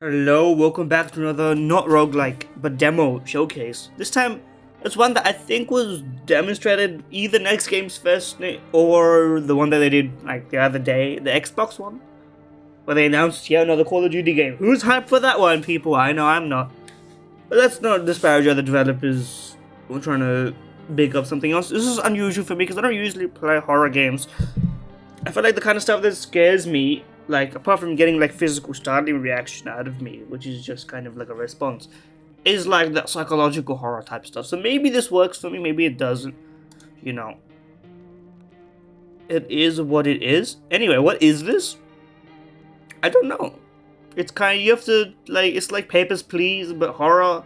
Hello, welcome back to another not roguelike but demo showcase. This time it's one that I think was demonstrated either next game's first or the one that they did like the other day, the Xbox one, where they announced another Call of Duty game. Who's hyped for that one, people? I know I'm not. But let's not disparage other developers who are trying to big up something else. This is unusual for me because I don't usually play horror games. I feel like the kind of stuff that scares me, like apart from getting like physical startling reaction out of me, which is just kind of like a response, is like that psychological horror type stuff. So maybe this works for me, maybe it doesn't. You know, it is what it is. Anyway, what is this? I don't know. It's kind of, you have to like, it's like Papers, Please, but horror,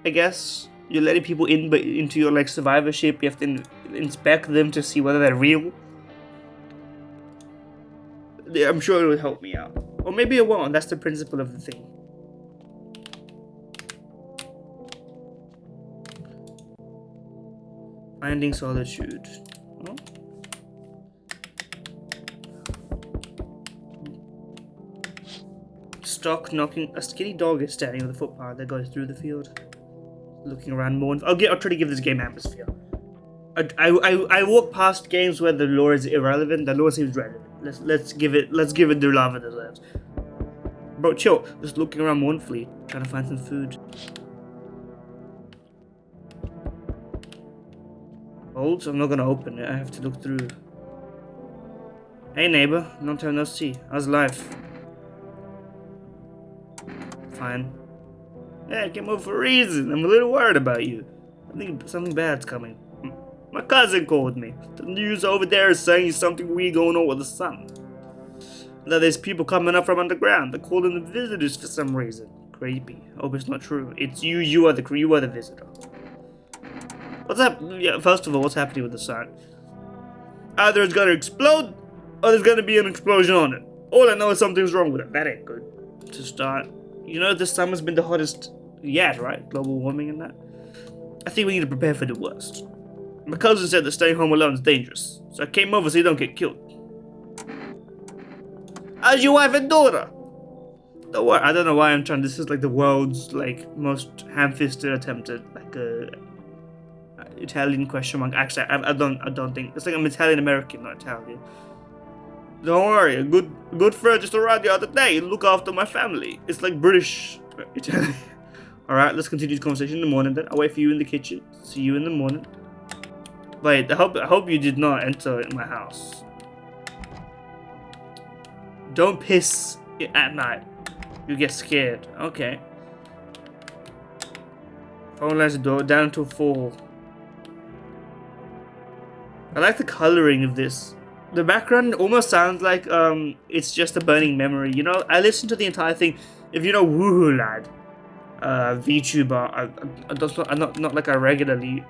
I guess. You're letting people in, but into your like survivorship. You have to inspect them to see whether they're real. I'm sure it will help me out. Or maybe it won't. That's the principle of the thing. Finding solitude. Oh. Stock knocking. A skinny dog is standing on the footpath that goes through the field, looking around more. I'll try to give this game atmosphere. I walk past games where the lore is irrelevant. The lore seems relevant. Let's give it the love it deserves. Bro, chill. Just looking around mournfully, trying to find some food. Hold, I'm not gonna open it. I have to look through. Hey neighbor, long time no see. How's life? Fine. Yeah, I came over for a reason. I'm a little worried about you. I think something bad's coming. My cousin called me. The news over there is saying something weird going on with the sun. That there's people coming up from underground. They're calling them visitors for some reason. Creepy. Hope it's not true. It's you. You are the visitor. What's up? Yeah. First of all, what's happening with the sun? Either it's gonna explode, or there's gonna be an explosion on it. All I know is something's wrong with it. That ain't good. To start, you know this summer's been the hottest yet, right? Global warming and that. I think we need to prepare for the worst. My cousin said that staying home alone is dangerous, so I came over so you don't get killed. How's your wife and daughter? Don't worry, I don't know why I'm trying. This is like the world's like most ham-fisted attempt at like a Italian question mark. Actually, I don't think it's like I'm Italian American, not Italian. Don't worry, a good friend just arrived the other day. Look after my family. It's like British Italian. All right, let's continue the conversation in the morning. Then I'll wait for you in the kitchen. See you in the morning. Wait, I hope you did not enter my house. Don't piss at night. You get scared. Okay. Phone lines the door down to 4. I like the coloring of this. The background almost sounds like it's just a burning memory. You know, I listened to the entire thing. If you know Woohoo Lad, VTuber, I'm not like I regularly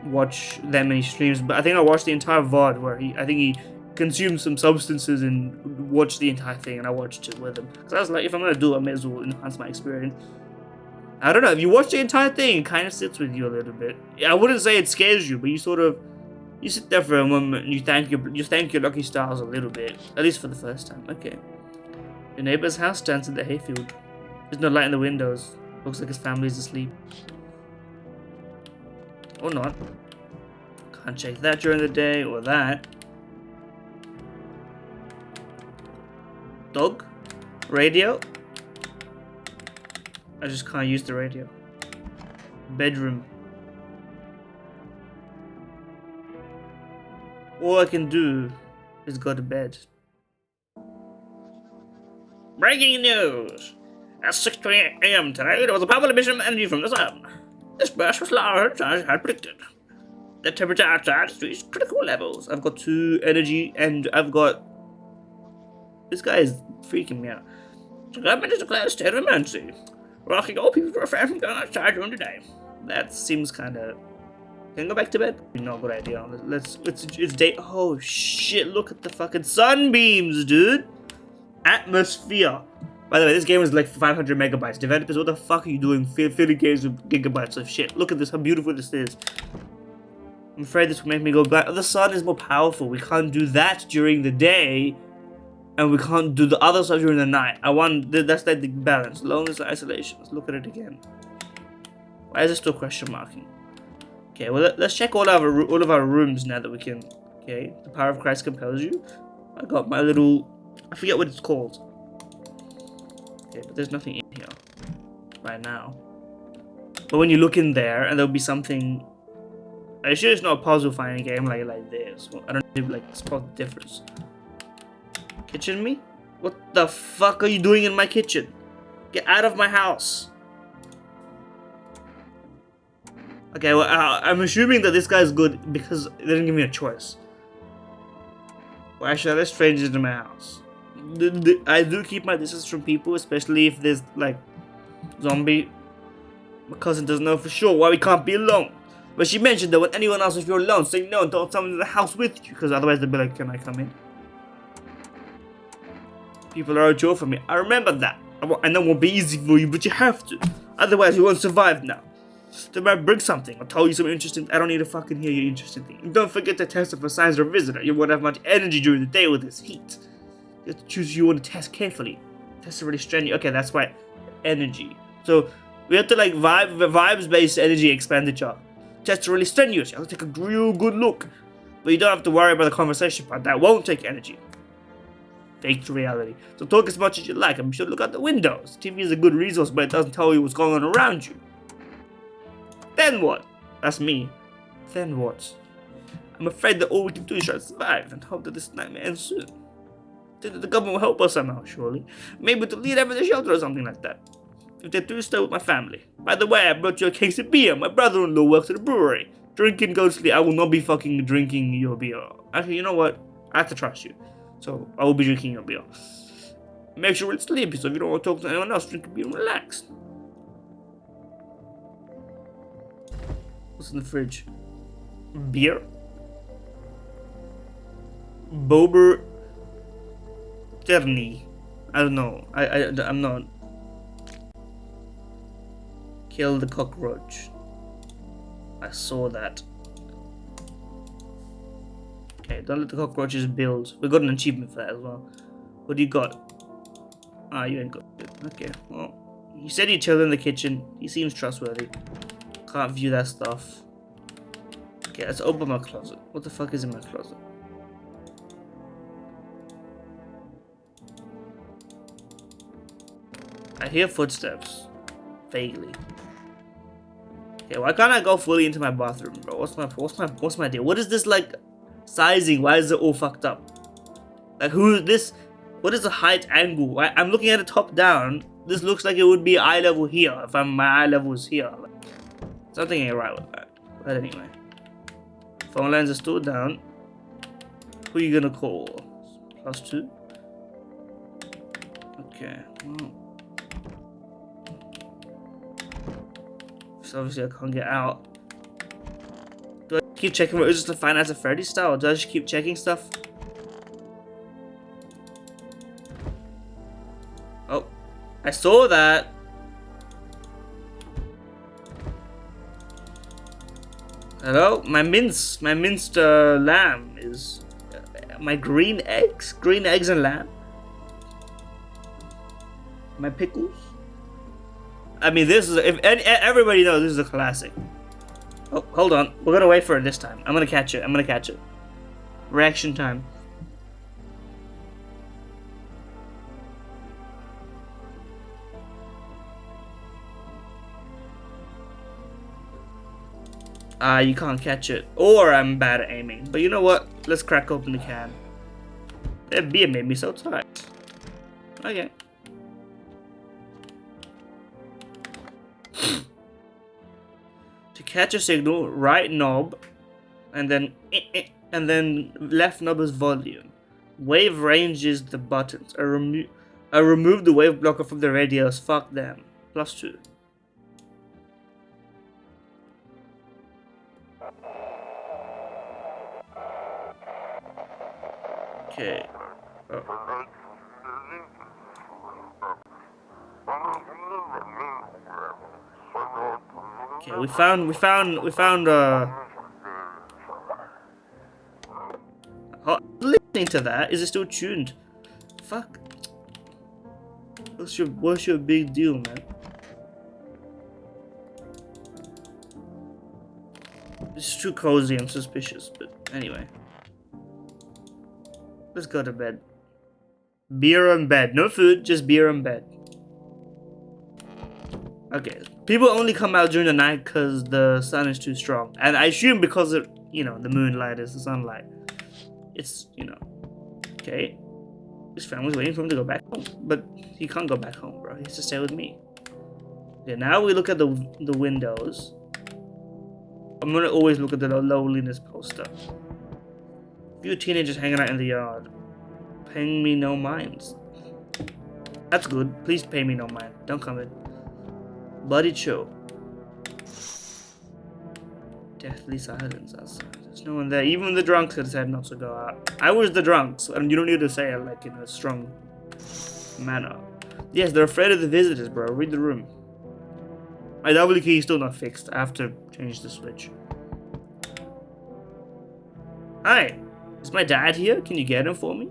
watch that many streams, but I think I watched the entire VOD where I think he consumed some substances and watched the entire thing, and I watched it with him. Because I was like, if I'm gonna do it, I may as well enhance my experience. I don't know, if you watch the entire thing, it kind of sits with you a little bit. I wouldn't say it scares you, but you sit there for a moment and you thank your lucky stars a little bit, at least for the first time. Okay. Your neighbor's house stands in the hayfield. There's no light in the windows. Looks like his family's asleep. Or not. Can't check that during the day, or that. Dog? Radio? I just can't use the radio. Bedroom. All I can do is go to bed. Breaking news! At 6:20 a.m. tonight, there was a powerful emission of energy from the sun. This burst was large, as I had predicted. The temperature outside has reached critical levels. I've got 2 energy, and I've got... This guy is freaking me out. The government has declared a state of emergency. We're asking all people to refrain from going outside during the day. That seems kind of... Can I go back to bed? Not a good idea. It's day... Oh, shit, look at the fucking sunbeams, dude! Atmosphere. By the way, this game is like 500 megabytes. Developers, what the fuck are you doing filling games with gigabytes of shit? Look at this, how beautiful this is. I'm afraid this will make me go back. The sun is more powerful. We can't do that during the day. and we can't do the other stuff during the night. That's like the balance. Loneliness and isolation. Let's look at it again. Why is it still question marking? Okay, well let's check all of our rooms now that we can. Okay, the power of Christ compels you. I got my little, I forget what it's called. Okay, but there's nothing in here right now. But when you look in there, and there'll be something. I'm sure it's not a puzzle finding game like this. Well, I don't know, like spot the difference. Kitchen me? What the fuck are you doing in my kitchen? Get out of my house. Okay, well, I'm assuming that this guy's good because they didn't give me a choice. Why should I let strangers into my house? I do keep my distance from people, especially if there's like zombie. My cousin doesn't know for sure why we can't be alone. But she mentioned that when anyone asks if you're alone, say no and don't someone in the house with you, because otherwise they'll be like, can I come in? People are a joke for me. I remember that. I know it won't be easy for you, but you have to. Otherwise you won't survive now. So I bring something. I'll tell you something interesting. I don't need to fucking hear your interesting thing. And don't forget to test it for signs of a visitor. You won't have much energy during the day with this heat. You have to choose who you want to test carefully. Test it really strenuous. Okay, that's why. Energy. So we have to like vibes-based energy expenditure. Test it really strenuous. You have to take a real good look. But you don't have to worry about the conversation part. That won't take energy. Fake reality. So talk as much as you like. I'm sure to look out the windows. TV is a good resource, but it doesn't tell you what's going on around you. Then what? That's me. Then what? I'm afraid that all we can do is try to survive and hope that this nightmare ends soon. Think that the government will help us somehow, surely. Maybe to lead them in a shelter or something like that. If they do, stay with my family. By the way, I brought you a case of beer. My brother-in-law works at a brewery. Drinking ghostly, I will not be fucking drinking your beer. Actually, you know what? I have to trust you. So, I will be drinking your beer. Make sure it's sleepy, so if you don't want to talk to anyone else, drink a beer and relax. What's in the fridge? Beer? Bober Terni. I don't know. I'm not. Kill the cockroach. I saw that. Okay, don't let the cockroaches build. We got an achievement for that as well. What do you got? Ah, you ain't got it. Okay, well, he said he chilled in the kitchen. He seems trustworthy. Can't view that stuff. Okay, let's open my closet. What the fuck is in my closet? I hear footsteps. Vaguely. Okay, why can't I go fully into my bathroom, bro? What's my deal? What is this like sizing? Why is it all fucked up? Like who is this? What is the height angle? I'm looking at it top down. This looks like it would be eye level here if my eye level is here. Like, something ain't right with that. But anyway. Phone lines are still down. Who are you gonna call? +2? Okay. Well. So obviously I can't get out. Do I keep checking what is just a Five Nights at Freddy's style? Or do I just keep checking stuff? Oh. I saw that. Hello? My minced lamb is... my green eggs? Green eggs and lamb? My pickles? I mean, this is... everybody knows this is a classic. Oh, hold on. We're gonna wait for it this time. I'm gonna catch it. Reaction time. You can't catch it. Or I'm bad at aiming. But you know what? Let's crack open the can. That beer made me so tired. Okay. To catch a signal, right knob, and then left knob is volume. Wave range is the buttons. I remove the wave blocker from the radios. Fuck them. +2. Okay. Oh. Okay, we found listening to that. Is it still tuned? fuck? What's your big deal, man? It's too cozy, I'm suspicious, but anyway. Let's go to bed. Beer and bed. No food, just beer and bed. Okay. People only come out during the night because the sun is too strong. And I assume because of, you know, the moonlight is the sunlight. It's, you know. Okay. His family's waiting for him to go back home. But he can't go back home, bro. He has to stay with me. Okay, now we look at the windows. I'm gonna always look at the loneliness poster. A few teenagers hanging out in the yard. Paying me no minds. That's good. Please pay me no mind. Don't come in. Buddy Cho. Deathly silence outside. There's no one there. Even the drunks had said not to go out. I was the drunks, and you don't need to say it like in a strong manner. Yes, they're afraid of the visitors, bro. Read the room. My W key is still not fixed. I have to change the switch. Hi. Is my dad here? Can you get him for me?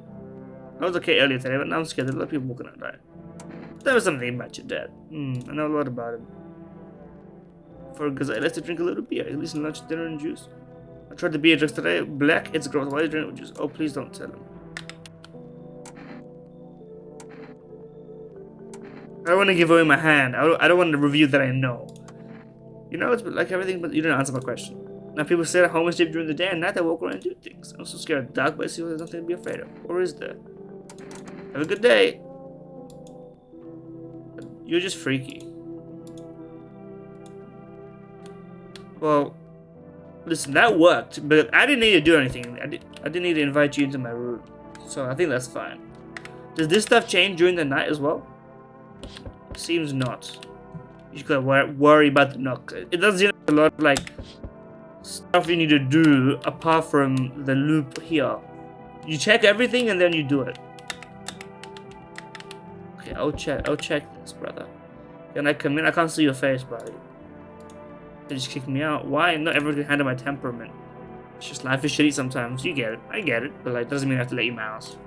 I was okay earlier today, but now I'm scared that a lot of people walking out right. Tell me something about your dad. I know a lot about him. For a gazelle, let's drink a little beer. At least lunch, dinner, and juice. I tried the beer just today. Black, it's gross. Why do you drink it with juice? Oh, please don't tell him. I don't want to give away my hand. I don't want to review that I know. You know, it's like everything, but you didn't answer my question. Now people sit at home and sleep during the day, and at night they walk around and do things. I'm so scared of the dark, but I see there's nothing to be afraid of. Or is there? Have a good day. You're just freaky. Well, listen, that worked, but I didn't need to do anything. I didn't need to invite you into my room, so I think that's fine. Does this stuff change during the night as well? Seems not. You gotta worry about the knock. It does seem like a lot of like stuff you need to do apart from the loop here. You check everything and then you do it. Okay, I'll check this, brother. Can I come in? I can't see your face, buddy. They just kicked me out. Why? Not everyone can handle my temperament. It's just life is shitty sometimes. You get it. I get it. But like, doesn't mean I have to let you mouse.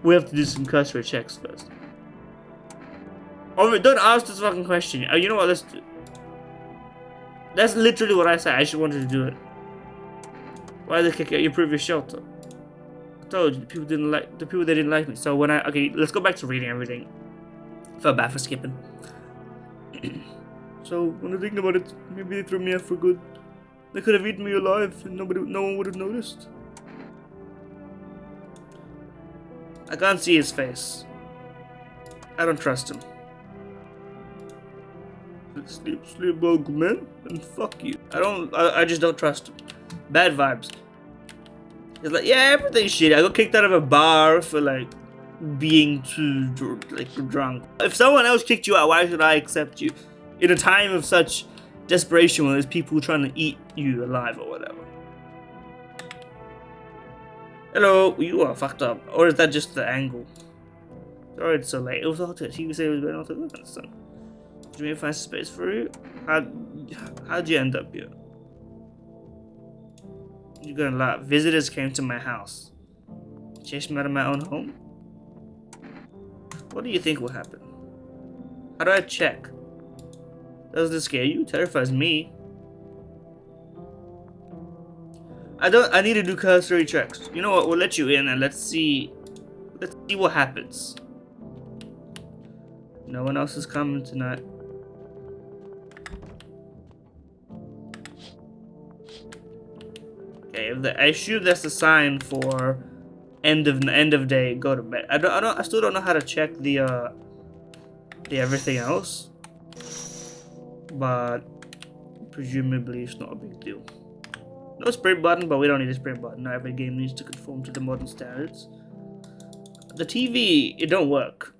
We have to do some cursory checks first. Oh, don't ask this fucking question. Oh, you know what? Let's do. That's literally what I said. I should wanted to do it. Why did they kick out your previous shelter? I told you the people they didn't like me. So when okay, let's go back to reading everything. Felt bad for skipping. So when I think about it, maybe they threw me out for good. They could have eaten me alive, and no one would have noticed. I can't see his face. I don't trust him. Sleep well, man, and fuck you. I just don't trust him. Bad vibes. It's like, yeah, everything's shitty. I got kicked out of a bar for like being too drunk. If someone else kicked you out, why should I accept you? In a time of such desperation when there's people trying to eat you alive or whatever. Hello, you are fucked up. Or is that just the angle? Sorry it's so late. It was auto. You can say it was better not to look at the sun. Did you find some space for you? How'd you end up here? You're gonna laugh. Visitors came to my house. Chased me out of my own home? What do you think will happen? How do I check? Doesn't it scare you? It terrifies me. I need to do cursory checks. You know what? We'll let you in and let's see what happens. No one else is coming tonight. Okay, I assume that's a sign for end of day. Go to bed. I still don't know how to check the everything else. But presumably it's not a big deal. No sprint button, but we don't need a sprint button. Not every game needs to conform to the modern standards. The TV, it don't work.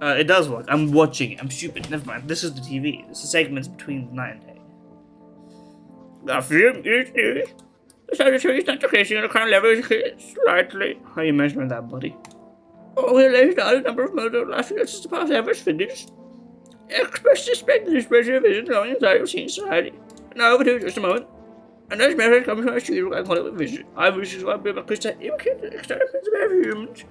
It does work. I'm watching it. I'm stupid. Never mind. This is the TV. This is segments between night and day. Slightly. How are you measuring that, buddy? Oh, he lays down a number of motor last year to surpass average figures. Express suspect that his pressure of vision growing inside of seen society. No, but just a moment. A nice message comes from a student regarding Hollywood vision. I wish to be a Christian. You can extend a principle of humans.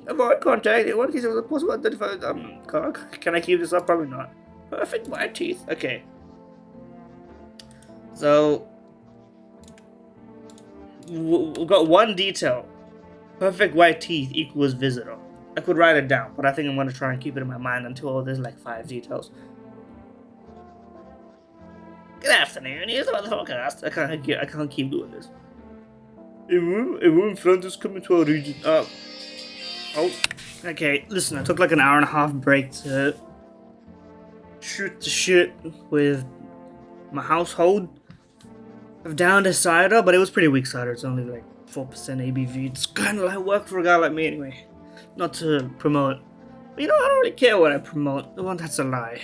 Avoid contact. In one case, it was possible to identify. Can I keep this up? Probably not. Perfect white teeth. Okay. So we've got one detail. Perfect white teeth equals visitor. I could write it down, but I think I'm gonna try and keep it in my mind until there's like 5 details. Good afternoon. Here's about the forecast. I can't keep doing this. A woman front is coming to our region. Oh. Okay. Listen, I took like an hour and a half break to shoot the shit with my household. I've downed a cider, but it was pretty weak cider. It's only like 4% ABV. It's kind of like work for a guy like me anyway. Not to promote. But you know, I don't really care what I promote. The one that's a lie.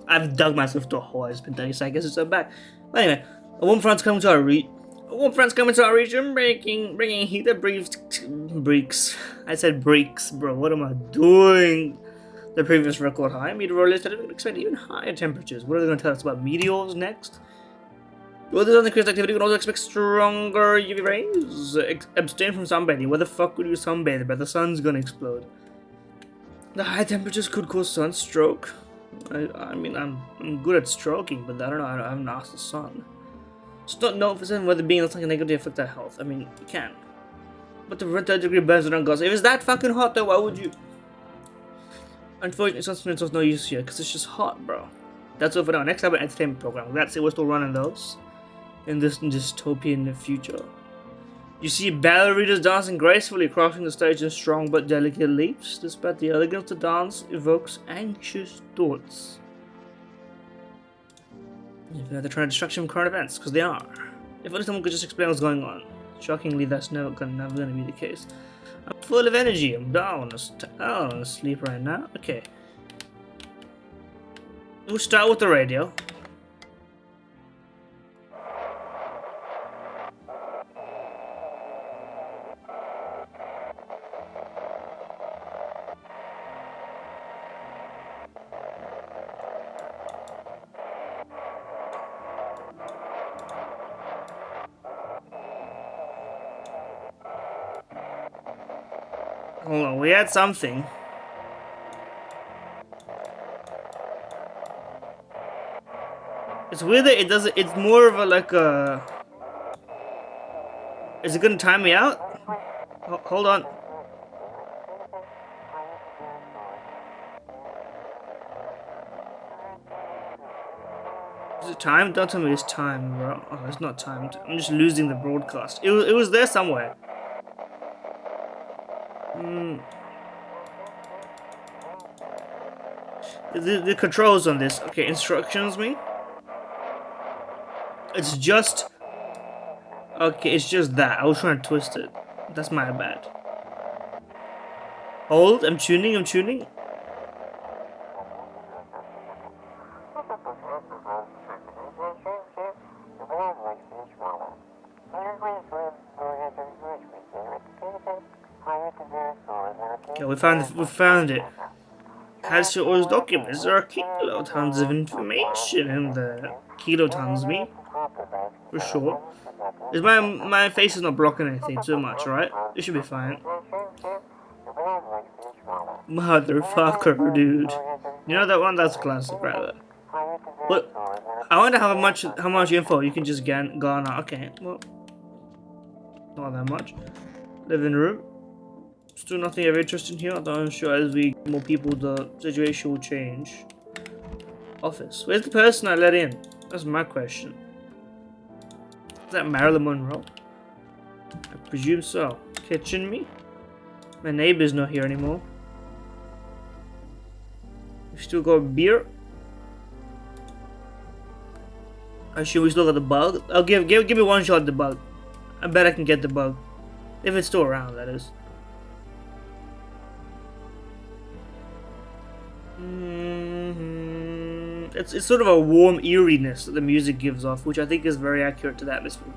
I've dug myself to a hole. It's been 30 seconds since I'm back. But anyway, a warm front's coming to our region, bringing heat that breaks. I said breaks, bro. What am I doing? The previous record high. Meteorologists expect even higher temperatures. What are they going to tell us about meteors next? Weather's on increased activity. You can also expect stronger UV rays. Abstain from sunbathing. Where the fuck would you sunbathe? But the sun's gonna explode. The high temperatures could cause sunstroke. I mean, I'm good at stroking, but I don't know. I haven't asked the sun. It's not known for certain whether being outside can negatively affect our health. I mean, you can. But the 30-degree burns around gas. If it's that fucking hot, though, why would you? Unfortunately, sunscreen's also no use here because it's just hot, bro. That's all for now. Next up, an entertainment program. That's it. We're still running those in this dystopian future. You see ballerinas dancing gracefully, crossing the stage in strong but delicate leaps. Despite the elegance, the dance evokes anxious thoughts. If they're trying to distract you from current events, because they are. If only someone could just explain what's going on. Shockingly, that's never gonna be the case. I'm full of energy. I'm down. I don't want to sleep right now. Okay. We'll start with the radio. Hold on, we had something. It's weird that it doesn't. It's more of a like a. Is it gonna time me out? Hold on. Is it time? Don't tell me it's time, bro. Oh, it's not timed. I'm just losing the broadcast. It was there somewhere. The controls on this. Okay, instructions me. It's just. Okay, it's just that. I was trying to twist it. That's my bad. Hold. I'm tuning. Okay, we found it. Has your orders documents? There are kilotons of information in there. Kilotons, me? For sure. Is my face is not blocking anything too much, right? It should be fine. Motherfucker, dude. You know that one? That's classic, right there. What? I wonder how much info you can just garner. Okay, well, not that much. Living room. Still nothing of interest in here. I'm sure as we get more people, the situation will change. Office. Where's the person I let in? That's my question. Is that Marilyn Monroe? I presume so. Kitchen me? My neighbor's not here anymore. We still got beer. I assume we still got the bug. I'll give me one shot at the bug. I bet I can get the bug. If it's still around, that is. It's sort of a warm eeriness that the music gives off, which I think is very accurate to the atmosphere.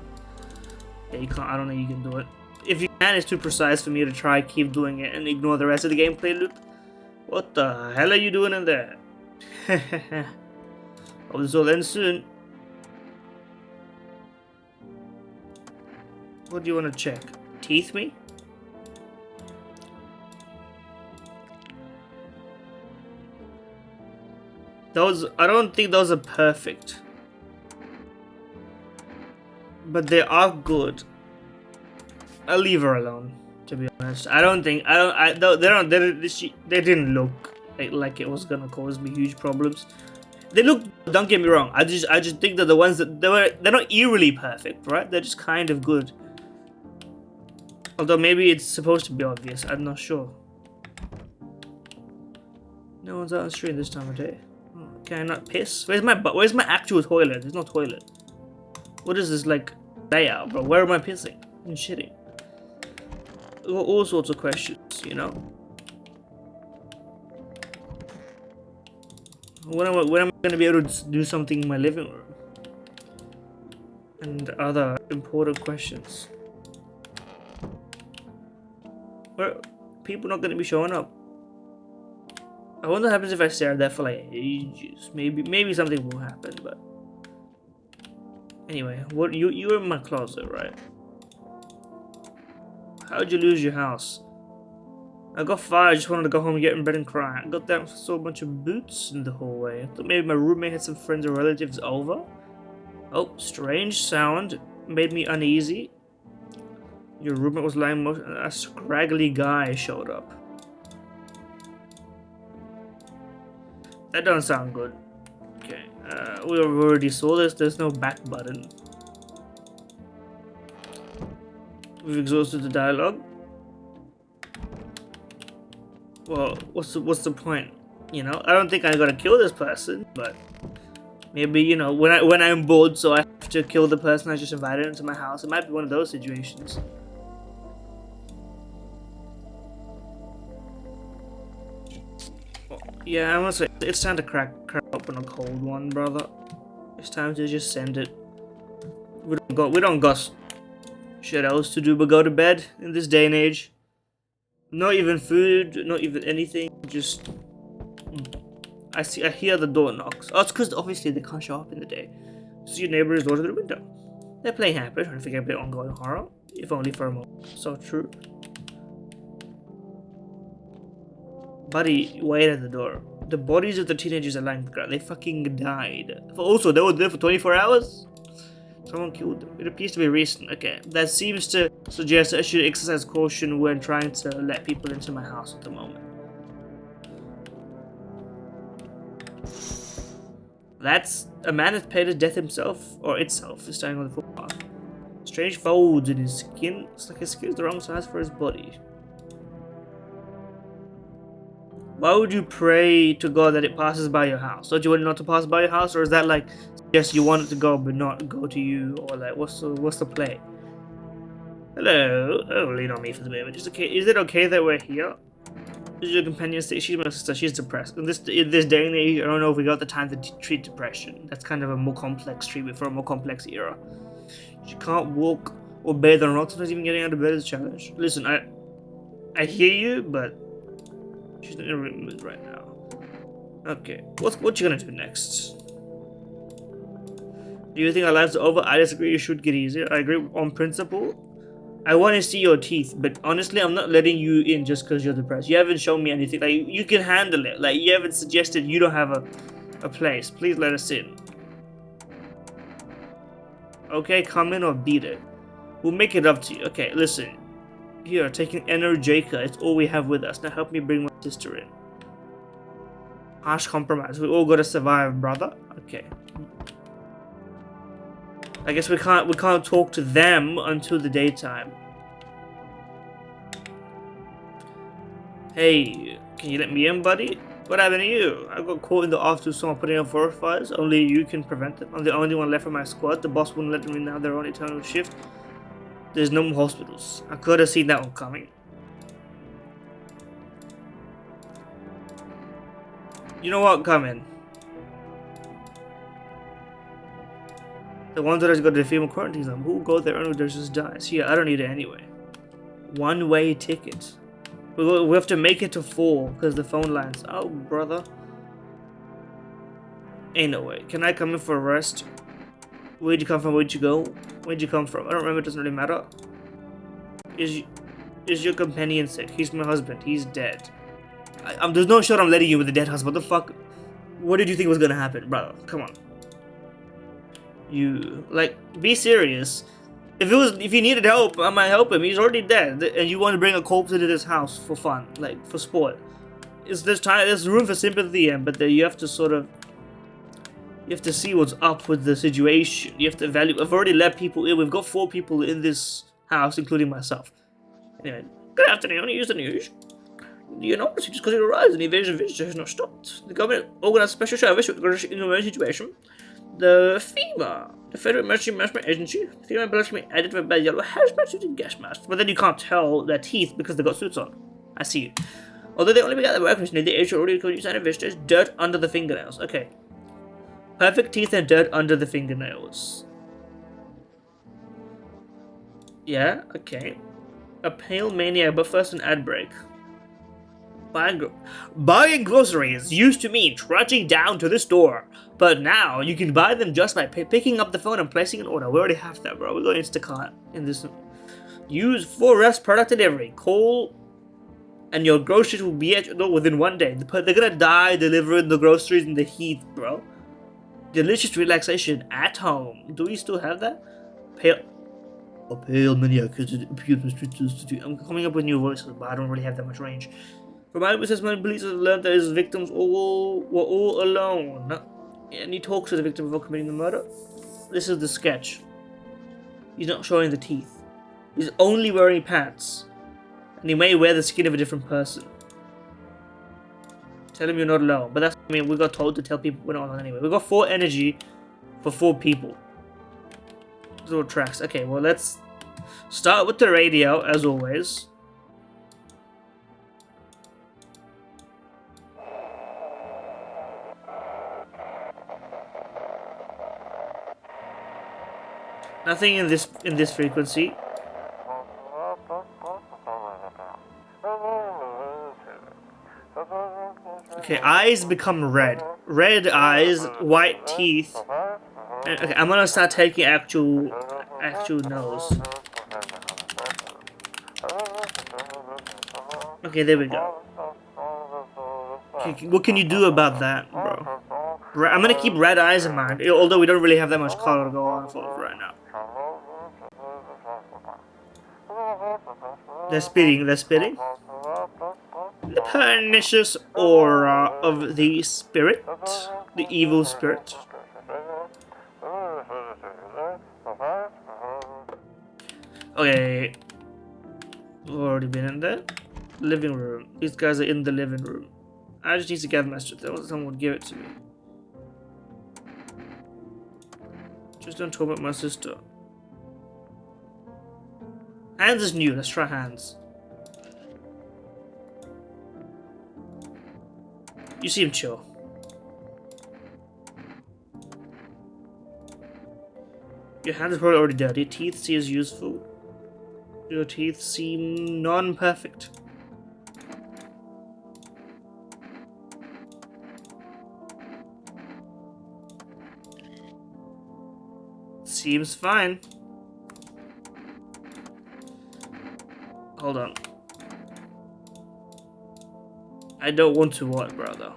Yeah, you can't. I don't know. You can do it. If you can, it's too precise for me to try keep doing it and ignore the rest of the gameplay loop. What the hell are you doing in there? Oh, this will end soon. What do you want to check? Teeth me? Those, I don't think those are perfect. But they are good. I'll leave her alone, to be honest. They didn't look like it was gonna cause me huge problems. They look, don't get me wrong, I just think that the ones that they're not eerily perfect, right? They're just kind of good. Although maybe it's supposed to be obvious, I'm not sure. No one's out on the street this time of day. Oh, can I not piss? Where's my actual toilet? There's no toilet. What is this like layout, bro? Where am I pissing? I'm shitting. All sorts of questions, you know. When am I gonna be able to do something in my living room? And other important questions. Where people not gonna be showing up? I wonder what happens if I stare at that for like ages. Maybe something will happen, but anyway, what you were in my closet, right? How'd you lose your house? I got fired, I just wanted to go home and get in bed and cry. I got down, saw a bunch of boots in the hallway. I thought maybe my roommate had some friends or relatives over. Oh, strange sound. Made me uneasy. Your roommate was lying motion and a scraggly guy showed up. That doesn't sound good. Okay, we already saw this. There's no back button. We've exhausted the dialogue. Well, what's the point? You know, I don't think I gotta kill this person, but maybe, you know, when I'm bored, so I have to kill the person I just invited into my house. It might be one of those situations. Yeah, I must say, it's time to crack open a cold one, brother. It's time to just send it. We don't got shit else to do but go to bed in this day and age. Not even food, not even anything. Just I hear the door knocks. Oh, it's because obviously they can't show up in the day. So your neighbor is door to the window. They're playing happy, trying to figure out their ongoing horror, if only for a moment. So true. Buddy, wait at the door. The bodies of the teenagers are lying on the ground. They fucking died. Also, they were there for 24 hours? Someone killed them. It appears to be recent. Okay, that seems to suggest I should exercise caution when trying to let people into my house at the moment. That's a man has paid his death himself, or itself, is standing on the footpath. Strange folds in his skin. It's like his skin is the wrong size for his body. Why would you pray to God that it passes by your house? Don't you want it not to pass by your house, or is that like, yes, you want it to go but not go to you, or like, what's the play? Hello, oh, lean on me for the moment. Just okay. Is it okay that we're here? Is your companion stay? She's my sister. She's depressed. In this day and age, I don't know if we got the time to treat depression. That's kind of a more complex treatment for a more complex era. She can't walk or bathe on rocks. Sometimes even getting out of bed is a challenge. Listen, I hear you, but she's not in a mood right now. Okay, what you gonna do next? Do you think our lives are over? I disagree. You should get easier. I agree on principle. I want to see your teeth, but honestly, I'm not letting you in just because you're depressed. You haven't shown me anything. Like, you can handle it. Like, you haven't suggested you don't have a place. Please let us in. Okay, come in or beat it. We'll make it up to you. Okay, listen. Here, taking Energeika. It's all we have with us. Now help me bring my sister in. Harsh compromise. We all gotta survive, brother. Okay. I guess we can't talk to them until the daytime. Hey, can you let me in, buddy? What happened to you? I got caught in the afternoon storm putting out forest fires. Only you can prevent them. I'm the only one left from my squad. The boss wouldn't let them in now. They're on eternal shift. There's no more hospitals. I could have seen that one coming. You know what? Come in. The ones that has got the female quarantine zone. Who will go there and who just dies? Yeah, I don't need it anyway. One-way ticket. We have to make it to 4 because the phone lines. Oh, brother. Ain't no way. Can I come in for a rest? Where'd you come from? Where'd you go? Where'd you come from? I don't remember. It doesn't really matter. Is is your companion sick? He's my husband. He's dead. There's no shot I'm letting you with a dead husband. What the fuck? What did you think was gonna happen, brother? Come on. You like be serious. If he needed help, I might help him. He's already dead, and you want to bring a corpse into this house for fun, like for sport. There's room for sympathy, but you have to you have to see what's up with the situation. You have to evaluate. I've already let people in. We've got 4 people in this house, including myself. Anyway, good afternoon. Use the news. You know, just because it arrives, the invasion of visitors has not stopped. The government organized a special service in the emergency situation. The FEMA, the Federal Emergency Management Agency, the FEMA ability to be added with red, yellow hazmat suits and gas masks. But then you can't tell their teeth because they got suits on. I see you. Although they only began their work recently, the age already could use any visitors. Dirt under the fingernails. Okay. Perfect teeth and dirt under the fingernails. Yeah, okay. A pale maniac, but first an ad break. Buying groceries used to mean trudging down to the store, but now you can buy them just by picking up the phone and placing an order. We already have that, bro. We got Instacart in this. Use 4S product delivery. Call, and your groceries will be at your door within 1 day. They're gonna die delivering the groceries in the heat, bro. Delicious relaxation at home. Do we still have that? A pale maniac I'm coming up with new voices, but I don't really have that much range. From my assessment, police have learned that his victims were all alone. And he talks to the victim before committing the murder. This is the sketch. He's not showing the teeth. He's only wearing pants. And he may wear the skin of a different person. Tell him you're not alone. But that's, I mean, we got told to tell people we're not alone anyway. We got 4 energy for 4 people. Those are tracks. Okay, well, let's start with the radio, as always. Nothing in this frequency. Okay, eyes become red. Red eyes, white teeth. Okay, I'm gonna start taking actual nose. Okay, there we go. Okay, what can you do about that, bro? I'm gonna keep red eyes in mind, although we don't really have that much color to go on for right now. They're spitting. The pernicious aura of the spirit, the evil spirit. Okay, we've already been in there. Living room. These guys are in the living room. I just need to gather my strength. Someone would give it to me. Just don't talk about my sister. Hands is new. Let's try hands. You seem chill. Your hands are probably already dirty. Teeth seems useful. Your teeth seem non-perfect. Seems fine. Hold on. I don't want to what, brother?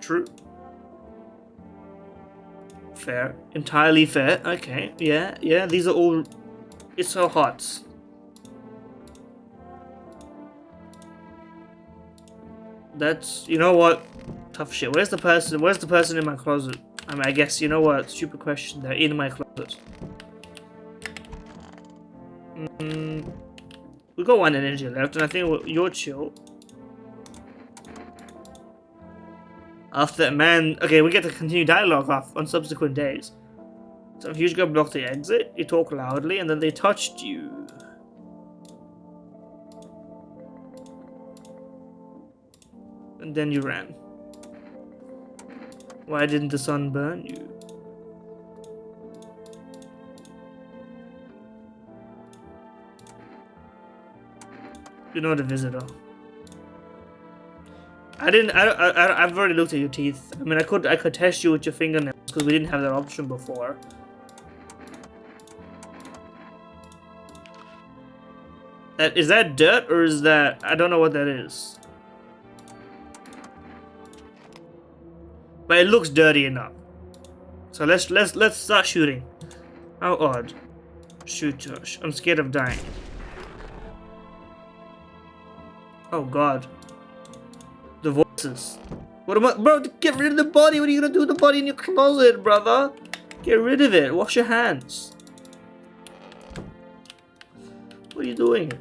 True. Fair. Entirely fair. Okay. Yeah, these are all... It's so hot. That's... You know what? Tough shit. Where's the person in my closet? I mean, I guess, you know what? Stupid question. They're in my closet. We got 1 energy left, and I think you're chill. After that, man... Okay, we get to continue dialogue off on subsequent days. So if you just go block the exit, you talk loudly, and then they touched you. And then you ran. Why didn't the sun burn you? You're not a visitor. I've already looked at your teeth. I mean, I could test you with your fingernails because we didn't have that option before. Is that dirt or is that... I don't know what that is. But it looks dirty enough. So let's start shooting. How odd. Shoot, Josh. I'm scared of dying. Oh god. The voices. What am I... Bro, get rid of the body. What are you gonna do with the body in your closet, brother? Get rid of it. Wash your hands. What are you doing?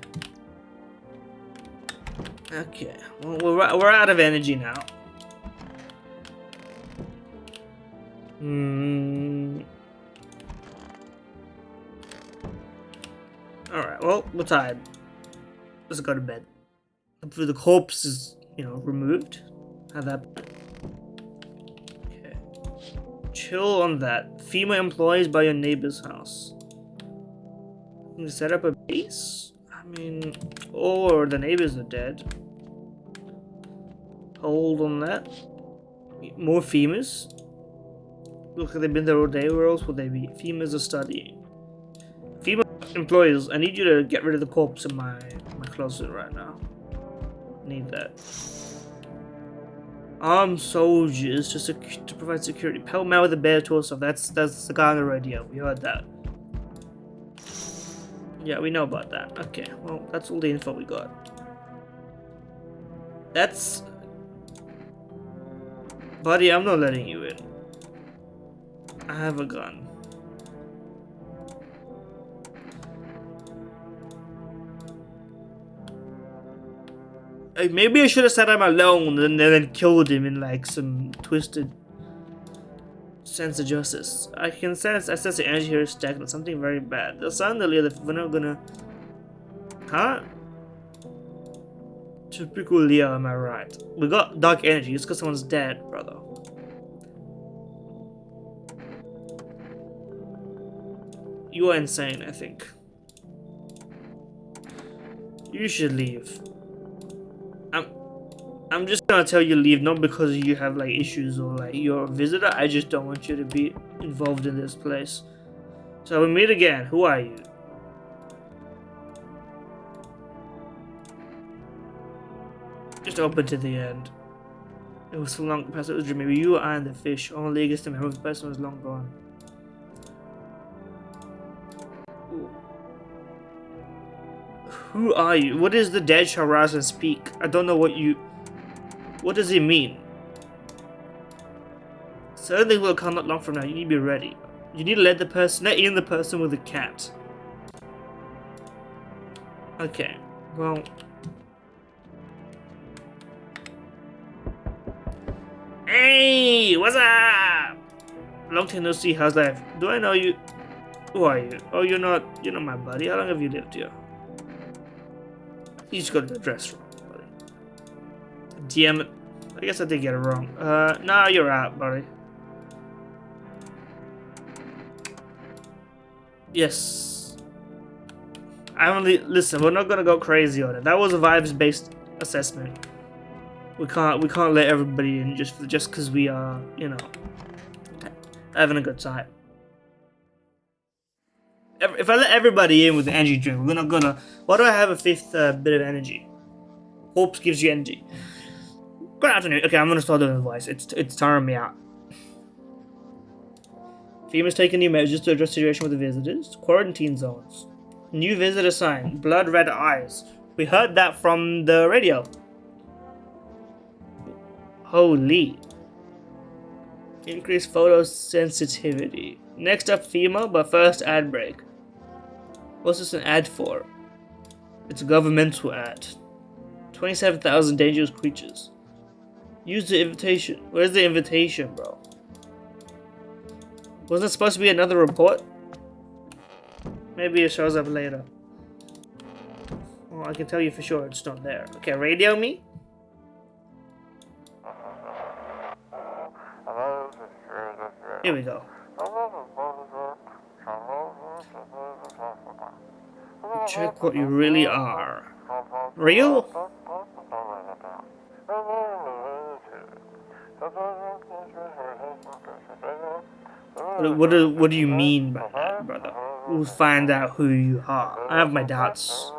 Okay. Well, we're out of energy now. Alright, well, we're tired. Let's go to bed. Hopefully the corpse is, removed. Have that. Okay. Chill on that. Female employees by your neighbor's house. Can you set up a base? I mean, or the neighbors are dead. Hold on that. More females. Look, they've been there all day. Where else would they be? Females are studying. Female employees, I need you to get rid of the corpse in my closet right now. Need that. Armed soldiers to provide security. Pell Mell with a bear torso. That's the guy on the radio. We heard that. Yeah, we know about that. Okay, well, that's all the info we got. That's... Buddy, I'm not letting you in. I have a gun. Maybe I should have set him alone and then killed him in like some twisted sense of justice. I sense the energy here is stagnant. Something very bad. The sound earlier that we're not gonna... Huh? Typical Leo, am I right? We got dark energy. It's because someone's dead, brother. You are insane, I think. You should leave. I'm just gonna tell you leave, not because you have like issues or like you're a visitor. I just don't want you to be involved in this place. So we meet again. Who are you? Just open to the end. It was so long past. It was dream. Maybe you and the fish. Only against the memory of the person was long gone. Who are you? What is the dead shall rise and speak? I don't know what you... What does it mean? Certain things will come not long from now. You need to be ready. You need to let in the person with the cat. Okay. Well... Hey! What's up? Long time no see. How's life? Do I know you? Who are you? Oh, you're not my buddy. How long have you lived here? You just got the address wrong, buddy. Damn it. I guess I did get it wrong. Nah, you're out, buddy. Yes. Listen, we're not gonna go crazy on it. That was a vibes-based assessment. We can't let everybody in just because we are, having a good time. If I let everybody in with the energy drink, we're not gonna... Why do I have a fifth bit of energy? Corpse gives you energy. Good afternoon. Okay, I'm gonna start doing the voice. It's tiring me out. FEMA's taking new measures to address the situation with the visitors. Quarantine zones. New visitor sign. Blood red eyes. We heard that from the radio. Holy. Increased photosensitivity. Next up, FEMA, but first ad break. What's this an ad for? It's a governmental ad. 27,000 dangerous creatures. Use the invitation. Where's the invitation, bro? Wasn't it supposed to be another report? Maybe it shows up later. Well, I can tell you for sure it's not there. Okay, radio me? Here we go. Check what you really are. Real? What do you mean by that, brother? We'll find out who you are. I have my doubts.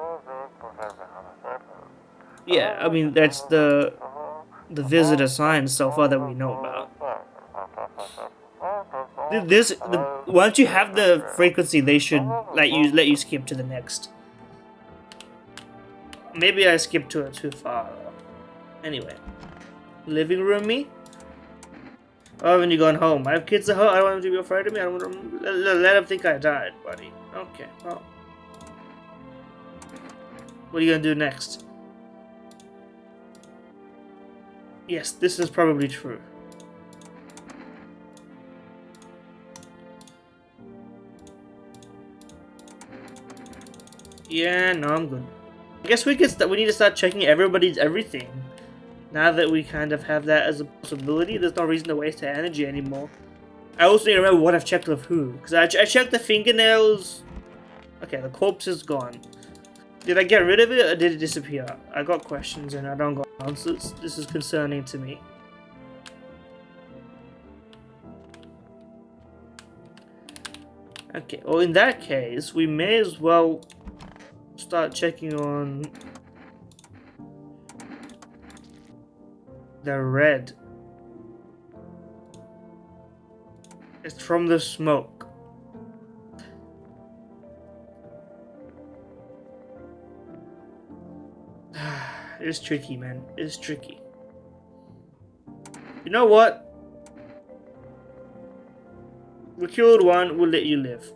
Yeah, I mean that's the visitor sign so far that we know about. Once you have the frequency, they should let you skip to the next. Maybe I skipped to it too far. Anyway, living room me. Oh, haven't you gone home? I have kids at home. I don't want them to be afraid of me. I don't want them. Let them think I died, buddy. Okay. Well, what are you gonna do next? Yes, this is probably true. Yeah, no, I'm good. I guess we need to start checking everybody's everything. Now that we kind of have that as a possibility, there's no reason to waste our energy anymore. I also need to remember what I've checked with who, because I checked the fingernails. Okay, the corpse is gone. Did I get rid of it or did it disappear? I got questions and I don't got answers. This is concerning to me. Okay, well in that case, we may as well start checking on the red. It's from the smoke. It's tricky, man. It's tricky. You know what? We killed one, we'll let you live.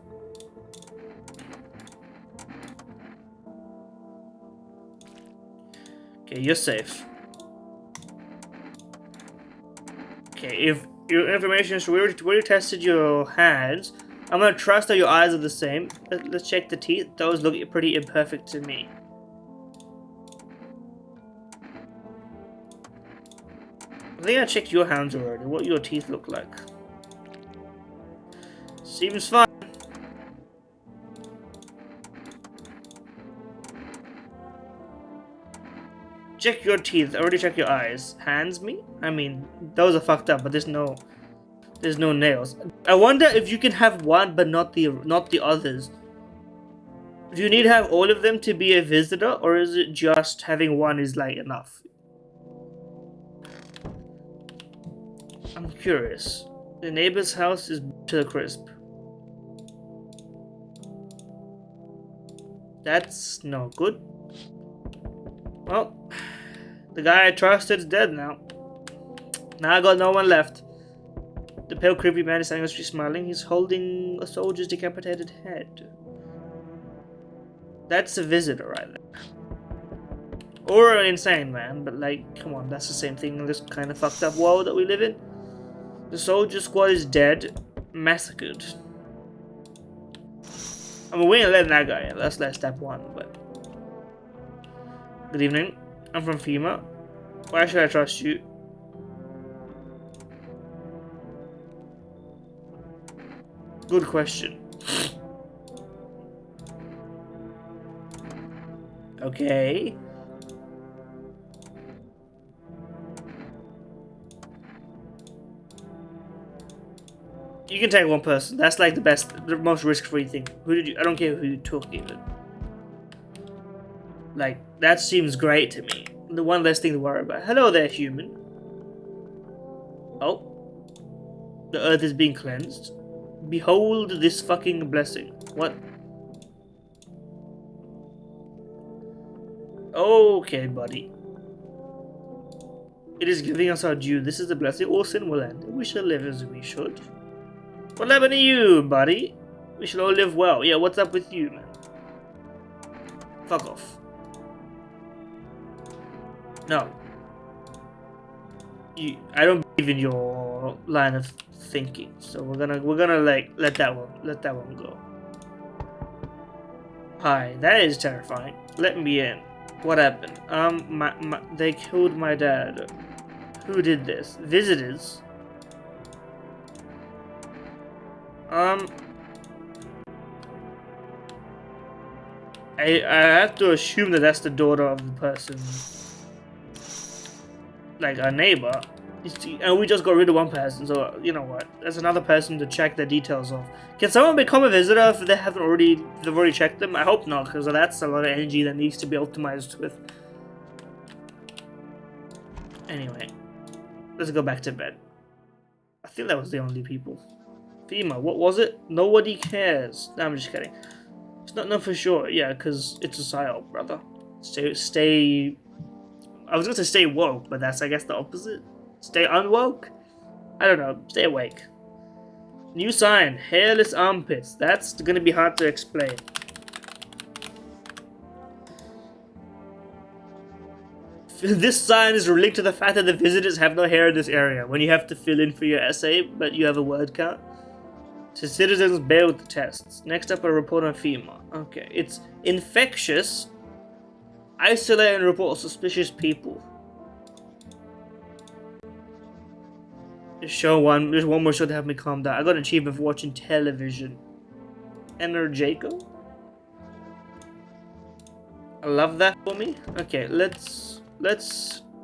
Okay, you're safe. Okay, if your information is where you tested your hands, I'm gonna trust that your eyes are the same. Let's check the teeth. Those look pretty imperfect to me. I think I checked your hands already. What your teeth look like. Seems fine. Check your teeth. I already checked your eyes. Hands me? I mean, those are fucked up, but there's no nails. I wonder if you can have one but not the others. Do you need to have all of them to be a visitor, or is it just having one is like enough? I'm curious. The neighbor's house is to the crisp. That's no good. Well, the guy I trusted is dead now. Now I got no one left. The pale creepy man is standing on the street smiling. He's holding a soldier's decapitated head. That's a visitor right there. Or an insane man, but like, come on, that's the same thing in this kind of fucked up world that we live in. The soldier squad is dead, massacred. I mean, we ain't letting that guy in. That's like step one, but... Good evening. I'm from FEMA. Why should I trust you? Good question. Okay. You can take one person. That's like the most risk-free thing. Who did you? I don't care who you took even. Like, that seems great to me. The one less thing to worry about. Hello there, human. Oh. The earth is being cleansed. Behold this fucking blessing. What? Okay, buddy. It is giving us our due. This is the blessing. All sin will end. We shall live as we should. What happened to you, buddy? We should all live well. Yeah, what's up with you, man? Fuck off. No. I don't believe in your line of thinking, so we're gonna like let that one go. Hi, that is terrifying. Let me in. What happened? They killed my dad. Who did this? Visitors? I have to assume that that's the daughter of the person, like our neighbor. And we just got rid of one person, so you know what? There's another person to check the details of. Can someone become a visitor if they've already checked them? I hope not, because that's a lot of energy that needs to be optimized with. Anyway, let's go back to bed. I think that was the only people. FEMA, what was it? Nobody cares. No, I'm just kidding. It's not known for sure. Yeah, because it's a psyop, brother. Stay. I was going to say stay woke, but that's, I guess, the opposite. Stay unwoke? I don't know. Stay awake. New sign. Hairless armpits. That's going to be hard to explain. This sign is linked to the fact that the visitors have no hair in this area. When you have to fill in for your essay, but you have a word count. So citizens bear with the tests. Next up, a report on FEMA. Okay, it's infectious. Isolate and report suspicious people. There's one more show to have me calm down. I got an achievement for watching television. Enerjaco? I love that for me. Okay, let's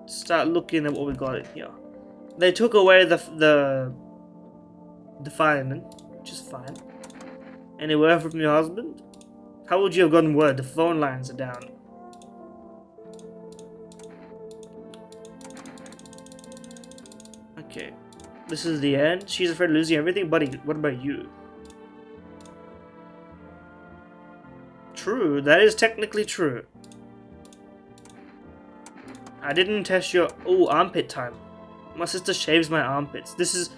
start looking at what we got in here. They took away the fireman, which is fine. Any word from your husband? How would you have gotten word? The phone lines are down. Okay, this is the end. She's afraid of losing everything. Buddy, what about you? True, that is technically true. I didn't test your... Oh, armpit time. My sister shaves my armpits. This is...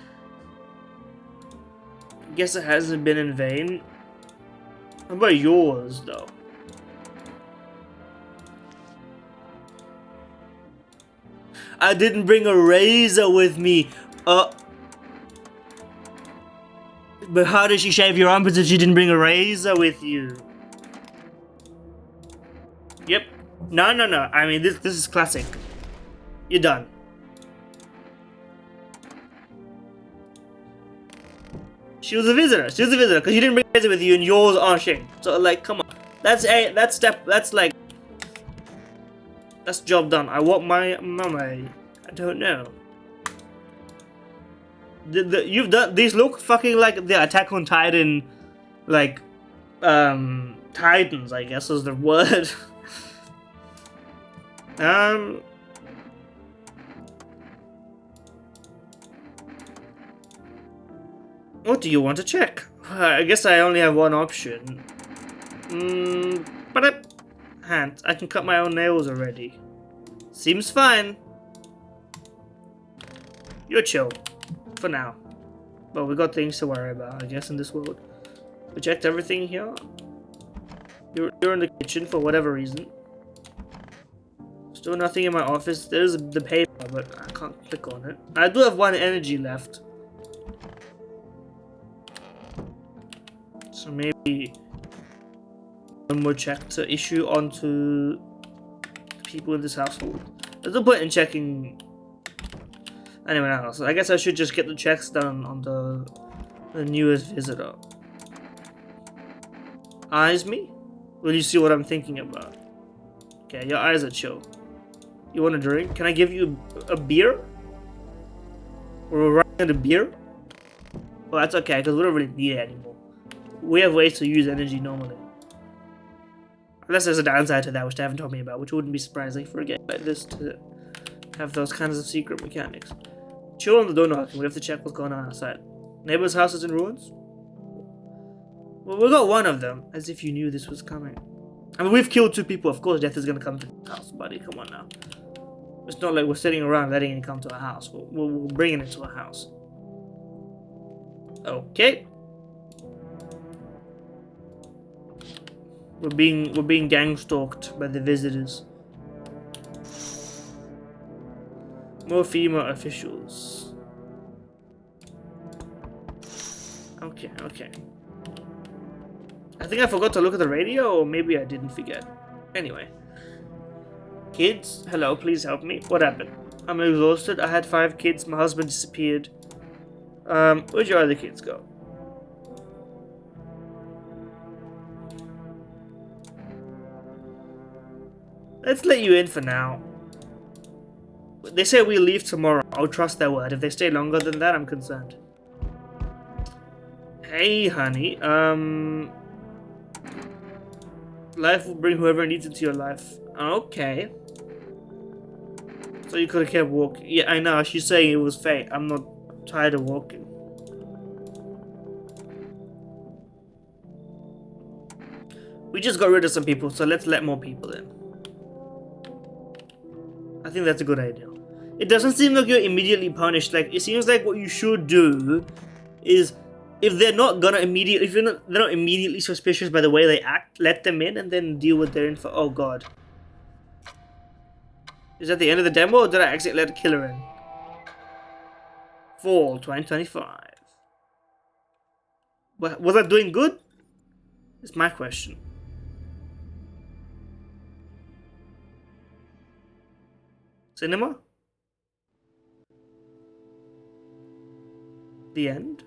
I guess it hasn't been in vain. How about yours, though? I didn't bring a razor with me. But how did she shave your armpits if she didn't bring a razor with you? Yep. No. I mean, this is classic. You're done. She was a visitor because you didn't bring a razor with you and yours aren't shaved. So like, come on. That's job done. I want my mama. I don't know. You've done these look fucking like the Attack on Titan, like Titans, I guess is the word. What do you want to check? I guess I only have one option. But I can cut my own nails already. Seems fine. You're chill. For now. But we got things to worry about, I guess, in this world. We checked everything here. You're in the kitchen for whatever reason. Still nothing in my office. There's the paper, but I can't click on it. I do have one energy left. So maybe one more check to issue onto the people in this household. There's no point in checking anyone else. I guess I should just get the checks done on the newest visitor. Eyes me? Will you see what I'm thinking about? Okay, your eyes are chill. You want a drink? Can I give you a beer? Or we're running out of beer? Well, that's okay, because we don't really need it anymore. We have ways to use energy normally. Unless there's a downside to that, which they haven't told me about, which wouldn't be surprising for a game like this to have those kinds of secret mechanics. Chill on the door knocking. We have to check what's going on outside. Neighbor's house is in ruins? Well, we got one of them, as if you knew this was coming. I mean, we've killed 2 people. Of course, death is going to come to the house, buddy. Come on now. It's not like we're sitting around letting it come to a house. We're bringing it to a house. Okay. We're being gang stalked by the visitors. More FEMA officials. Okay. I think I forgot to look at the radio, or maybe I didn't forget. Anyway. Kids, hello, please help me. What happened? I'm exhausted. I had 5 kids. My husband disappeared. Where'd your other kids go? Let's let you in for now. They say we leave tomorrow. I'll trust their word. If they stay longer than that, I'm concerned. Hey, honey. Life will bring whoever needs into your life. Okay. So you could have kept walking. Yeah, I know. She's saying it was fate. I'm not tired of walking. We just got rid of some people, so let's let more people in. I think that's a good idea. It doesn't seem like you're immediately punished. Like, it seems like what you should do is, if they're not gonna immediately, if they're not immediately suspicious by the way they act, let them in and then deal with their info. Oh god. Is that the end of the demo, or did I accidentally let a killer in? Fall 2025. Was that doing good? It's my question. Cinema? The end?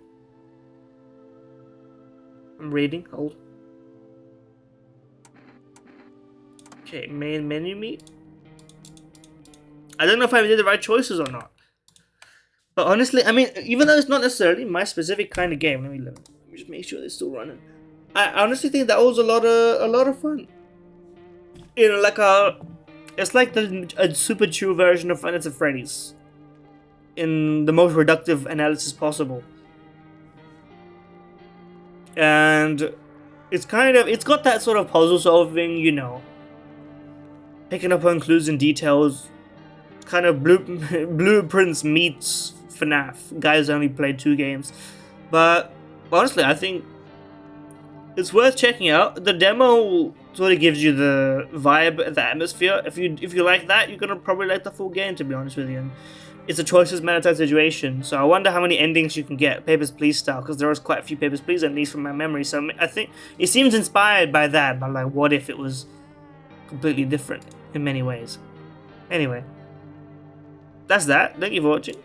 I'm reading, hold. Okay, main menu meet. I don't know if I did the right choices or not. But honestly, I mean, even though it's not necessarily my specific kind of game, let me just make sure they're still running. I honestly think that was a lot of fun. You know, like it's like a super chill version of Five Nights at Freddy's, in the most reductive analysis possible. And it's got that sort of puzzle solving, you know, picking up on clues and details, kind of blueprints meets FNAF. Guys only played 2 games, but honestly, I think it's worth checking out. The demo sort of gives you the vibe, the atmosphere. If you like that, you're gonna probably like the full game, to be honest with you. And it's a choices matter type situation. So I wonder how many endings you can get, Papers, Please style, because there was quite a few Papers, Please endings from my memory. So I think it seems inspired by that, but like, what if it was completely different in many ways? Anyway, that's that. Thank you for watching,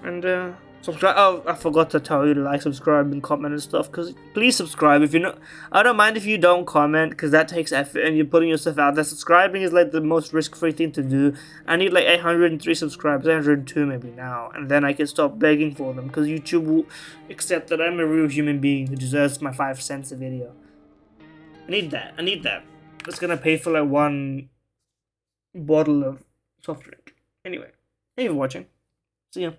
and subscribe. Oh, I forgot to tell you to like, subscribe, and comment and stuff. Because please subscribe if you're not. I don't mind if you don't comment, because that takes effort and you're putting yourself out there. Subscribing is like the most risk-free thing to do. I need like 803 subscribers, 802 maybe now, and then I can stop begging for them. Because YouTube will accept that I'm a real human being who deserves my 5 cents a video. I need that. That's gonna pay for like 1 bottle of soft drink. Anyway, thank you for watching. See ya.